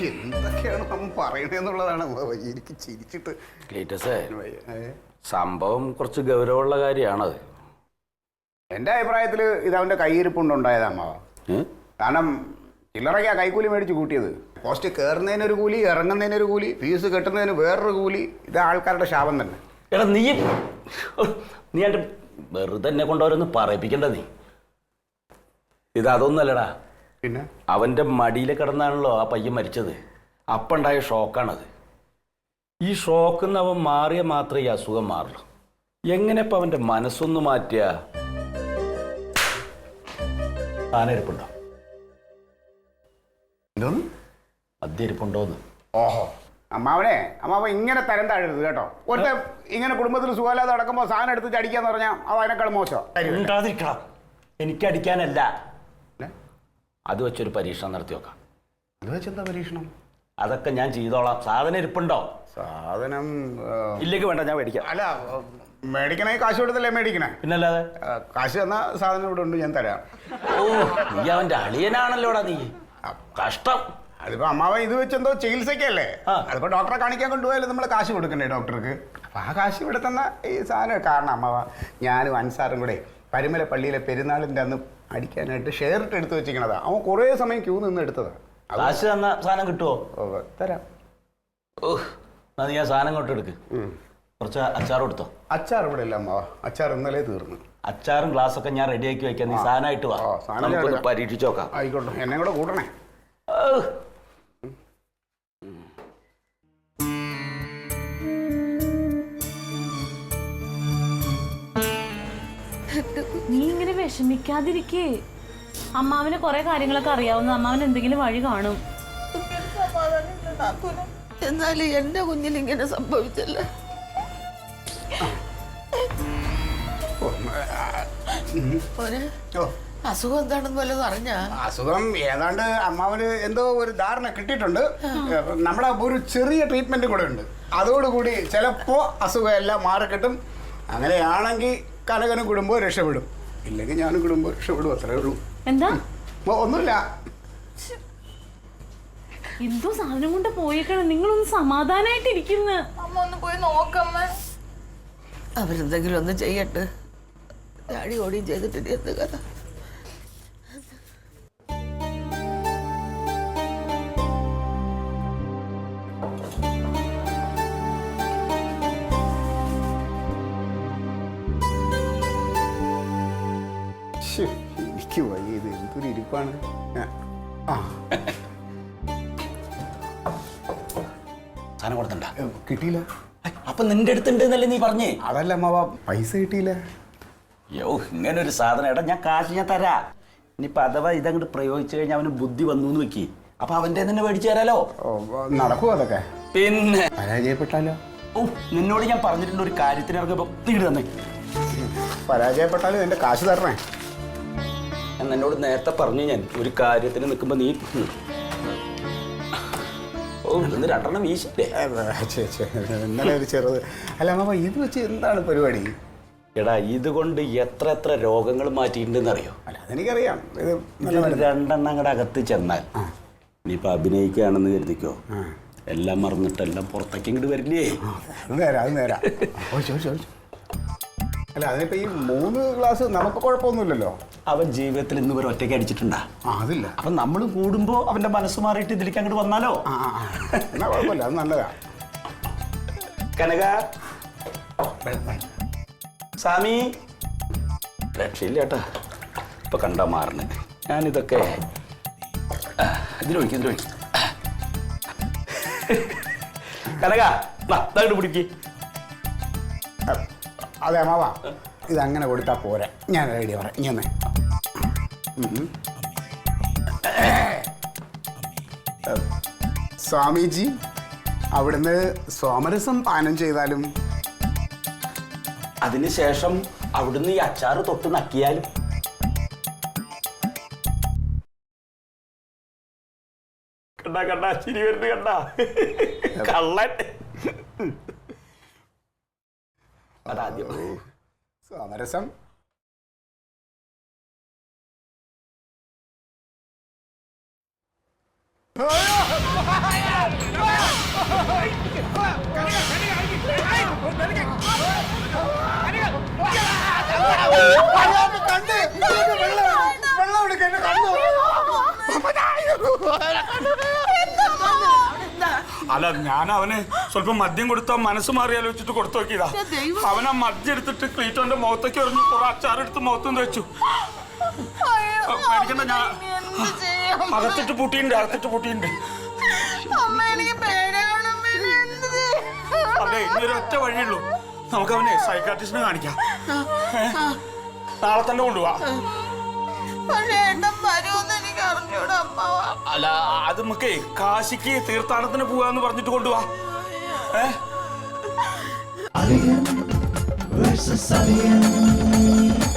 എന്തൊക്കെയാണ് നമ്മൾ പറയണെന്നുള്ളതാണ് എനിക്ക് ചിരിച്ചിട്ട്. സംഭവം കുറച്ച് ഗൗരവമുള്ള കാര്യമാണത്. എൻ്റെ അഭിപ്രായത്തിൽ ഇത് അവൻ്റെ കയ്യിരിപ്പുണ്ടായത് അമ്മാവ. കാരണം ചില്ലറയ്ക്കാ കൈക്കൂലി മേടിച്ച് കൂട്ടിയത്. പോസ്റ്റ് കയറുന്നതിനൊരു കൂലി, ഇറങ്ങുന്നതിനൊരു കൂലി, ഫീസ് കെട്ടുന്നതിന് വേറൊരു കൂലി. ഇത് ആൾക്കാരുടെ ശാപം തന്നെ. എടാ നീ എൻ്റെ വെറുതെ എന്നെ കൊണ്ടവരൊന്ന് പറയിപ്പിക്കണ്ട. നീ ഇതൊന്നല്ലടാ, പിന്നെ അവൻ്റെ മടിയിൽ കിടന്നാണല്ലോ ആ പയ്യൻ മരിച്ചത്. അപ്പുണ്ടായ ഷോക്കാണത്. ഈ ഷോക്കിൽ നിന്ന് അവൻ മാറിയ മാത്രമേ ഈ അസുഖം മാറുള്ളൂ. എങ്ങനെ ഇപ്പം അവൻ്റെ മനസ്സൊന്ന് മാറ്റിയ താനിരിപ്പുണ്ടോ? എന്തോന്ന്? മദ്യരിപ്പുണ്ടോന്ന്? ഓഹോ അമ്മാവനെ, അമ്മാവ ഇങ്ങനെ തരം താഴരുത് കേട്ടോ. ഒറ്റ ഇങ്ങനെ കുടുംബത്തിൽ സുഖമില്ലാതെ നടക്കുമ്പോൾ സാധനം എടുത്ത് ചടിക്കാന്ന് പറഞ്ഞാൽ അത് അതിനേക്കാൾ മോശം. എനിക്കടിക്കാനല്ല, അത് വെച്ചൊരു പരീക്ഷണം നടത്തി നോക്കാം. അത് വെച്ചെന്താ പരീക്ഷണം? അതൊക്കെ ഞാൻ ചെയ്തോളാം. സാധനം ഇരിപ്പുണ്ടോ? സാധനം ഇല്ലെങ്കിൽ വേണ്ട, ഞാൻ മേടിക്കാം. അല്ല, മേടിക്കണേ കാശ് കൊടുത്തല്ലേ മേടിക്കണേ? പിന്നല്ലാതെ. കാശ് തന്ന സാധനം ഇവിടെ ഉണ്ട്, ഞാൻ തരാം. ഓ, നീ അവൻ്റെ അളിയനാണല്ലോടാ നീ. കഷ്ടം. അതിപ്പോ അമ്മാവ ഇത് വെച്ചെന്തോ ചികിത്സയ്ക്കല്ലേ? അതിപ്പോ ഡോക്ടറെ കാണിക്കാൻ കൊണ്ടുപോയാലും നമ്മൾ കാശ് കൊടുക്കണ്ടേ ഡോക്ടർക്ക്? അപ്പൊ ആ കാശ് ഇവിടെ തന്ന ഈ സാധനം. കാരണം അമ്മാവ ഞാനും അൻസാറും കൂടെ പരുമല പള്ളിയിലെ പെരുന്നാളിൻ്റെ അന്ന് അടിക്കാനായിട്ട് ഷെയറിട്ട് എടുത്ത് വെച്ചിരിക്കണതാ. അവൻ കുറേ സമയം ക്യൂ നിന്ന് എടുത്തതാ. കാശ് തന്ന സാധനം കിട്ടുമോ? തരാം. നീ ആ സാധനം കൊണ്ട് എടുക്ക്. കുറച്ച് അച്ചാർ കൊടുത്തോ? അച്ചാർ ഇവിടെ ഇല്ല അമ്മാവ, അച്ചാർ ഇന്നലെ തീർന്നു. അച്ചാറും ഗ്ലാസ്സൊക്കെ ഞാൻ റെഡിയാക്കി വെക്കാം. നീ സാധനമായിട്ട് വാ, നമുക്കൊന്ന് പരീക്ഷിച്ച് നോക്കാം. ആയിക്കോട്ടെ, എന്നെ കൂടെ കൂട്ടണേ. നീ ഇങ്ങനെ വിഷമിക്കാതിരിക്കേ. അമ്മാവിന് കുറെ കാര്യങ്ങളൊക്കെ അറിയാവുന്ന, അമ്മാവന് എന്തെങ്കിലും വഴി കാണും. എന്നാലും എന്റെ കുഞ്ഞിന് ഇങ്ങനെ സംഭവിച്ചല്ലോ. അസുഖം എന്താണെന്ന് വല്ലതും അറിഞ്ഞ? അസുഖം ഏതാണ്ട് അമ്മാവന് എന്തോ ഒരു ധാരണ കിട്ടിയിട്ടുണ്ട്. നമ്മുടെ ഒരു ചെറിയ ട്രീറ്റ്മെന്റ് കൂടെ ഉണ്ട്. അതോടുകൂടി ചിലപ്പോ അസുഖം എല്ലാം മാറിക്കിട്ടും. അങ്ങനെയാണെങ്കിൽ കനകനും കുടുംബവും രക്ഷപ്പെടും, ഇല്ലെങ്കിൽ ഞാനും കുടുംബം രക്ഷപ്പെടും. അത്രേ ഉള്ളൂ. എന്താ? ഒന്നുമില്ല. എന്തോ സാധനം കൊണ്ട് പോയേക്കാണ്. നിങ്ങളൊന്ന് സമാധാനായിട്ടിരിക്കുന്ന. അമ്മ ഒന്ന് പോയി നോക്കമ്മ. അവരെന്തെങ്കിലും ഒന്ന് ചെയ്യട്ടെ. ചാടി ഓടിയും ചെയ്തിട്ട് എന്ത് കഥ? എനിക്ക് വയ്യ, ഇത് എന്തൊരു ഇരിപ്പാണ്. സാധനം കൊടുത്തണ്ട? കിട്ടിയില്ല. അപ്പൊ നിന്റെ അടുത്തുണ്ടെന്നല്ലേ നീ പറഞ്ഞേ? അതല്ല അമ്മാവ, പൈസ കിട്ടിയില്ല. യോ, ഇങ്ങനെ ഒരു സാധനം. എടാ ഞാൻ കാശ് ഞാൻ തരാ. ഇനിയിപ്പൊ അഥവാ ഇതങ്ങോട്ട് പ്രയോഗിച്ചു കഴിഞ്ഞാൽ അവന് ബുദ്ധി വന്നു എന്ന് വെക്കി. അപ്പൊ അവന്റെ തന്നെ മേടിച്ചു തരാലോ. നടക്കുമോ അതൊക്കെ? പിന്നെ പരാജയപ്പെട്ടാലോ? ഓ, നിന്നോട് ഞാൻ പറഞ്ഞിട്ടുണ്ട് ഒരു കാര്യത്തിന് ഇറങ്ങുമ്പോ തീട് തന്നെ. പരാജയപ്പെട്ടാലും എന്റെ കാശ് തരണേ. എന്നോട് നേരത്തെ പറഞ്ഞു ഞാൻ, ഒരു കാര്യത്തിന് നിൽക്കുമ്പോ നീ ഇന്ന് രണ്ടെണ്ണം വീശില്ലേ? ഇന്നലെ ഒരു ചെറുത്. അല്ല മാമ, ഇത് വെച്ച് എന്താണ് പരിപാടി? എടാ, ഇതുകൊണ്ട് എത്ര എത്ര രോഗങ്ങൾ മാറ്റിയിട്ടുണ്ടെന്ന് അറിയോ? അല്ല, അതെനിക്കറിയാം. രണ്ടെണ്ണം കൂടെ അകത്ത് ചെന്നാൽ ഇനിയിപ്പോ അഭിനയിക്കുകയാണെന്ന് കരുതിക്കോ, എല്ലാം മറന്നിട്ടെല്ലാം പുറത്തേക്ക് ഇങ്ങോട്ട് വരില്ലേ? അത് നേരാ, അത് നേരാ. അല്ല, അതിനിപ്പോ ഈ 3 ഗ്ലാസ് നമുക്ക് കുഴപ്പമൊന്നുമില്ലല്ലോ. അവൻ ജീവിതത്തിൽ ഇന്ന് വരെ ഒറ്റയ്ക്ക് അടിച്ചിട്ടുണ്ടാ? അതില്ല. അപ്പൊ നമ്മൾ കൂടുമ്പോ അവന്റെ മനസ്സ് മാറിയിട്ട് ഇതിലേക്ക് അങ്ങോട്ട് വന്നാലോ? എന്നാ കുഴപ്പമില്ല, അത് നല്ലതാ. കനക, സാമി, രക്ഷയില്ല ചേട്ടാ. ഇപ്പൊ കണ്ടാ മാറണേ. ഞാനിതൊക്കെ ഇതിലൊഴിക്കും, ഇതിലൊഴിക്കും. കനക, ഇതായിട്ട് പിടിക്ക്. അതെ അമ്മാവ, ഇതങ്ങനെ കൊടുത്താ പോരാ. ഞാൻ ഐഡിയ പറയാം. ഇങ്ങനെ സ്വാമിജി അവിടുന്ന് സോമരസം പാനം ചെയ്താലും, അതിനുശേഷം അവിടുന്ന് ഈ അച്ചാറ് തൊട്ട് നക്കിയാലും. കണ്ടാ കണ്ടാ ചിരി വരുന്നത് കണ്ടാ? കള്ളൻ. അതാദ്യം സോമരസം അല്ല, ഞാൻ അവന് സ്വല്പം മദ്യം കൊടുത്താ മനസ്സ് മാറിയാലോ വെച്ചിട്ട് കൊടുത്തു നോക്കിയതാ. അവനാ മദ്യം എടുത്തിട്ട് ക്ലീറ്റോന്റെ മുഖത്തേക്ക് എറിഞ്ഞു കുറെ അച്ചാറെടുത്ത് മുഖത്തും വെച്ചു. പേടിക്കണ്ട, ഞാൻ അകത്തിട്ട് പൂട്ടിയിട്ടുണ്ട്. അല്ലേ, ഇനി ഒറ്റ വഴിയുള്ളൂ. നമുക്ക് അവനെ സൈക്കാട്രിസ്റ്റിനെ കാണിക്കാം. നാളെ തന്നെ കൊണ്ടുപോവാ. അല്ല, അത് നമുക്ക് കാശിക്ക് തീർത്ഥാടനത്തിന് പോവാന്ന് പറഞ്ഞിട്ട് കൊണ്ടുപോവാ. Versus Alien.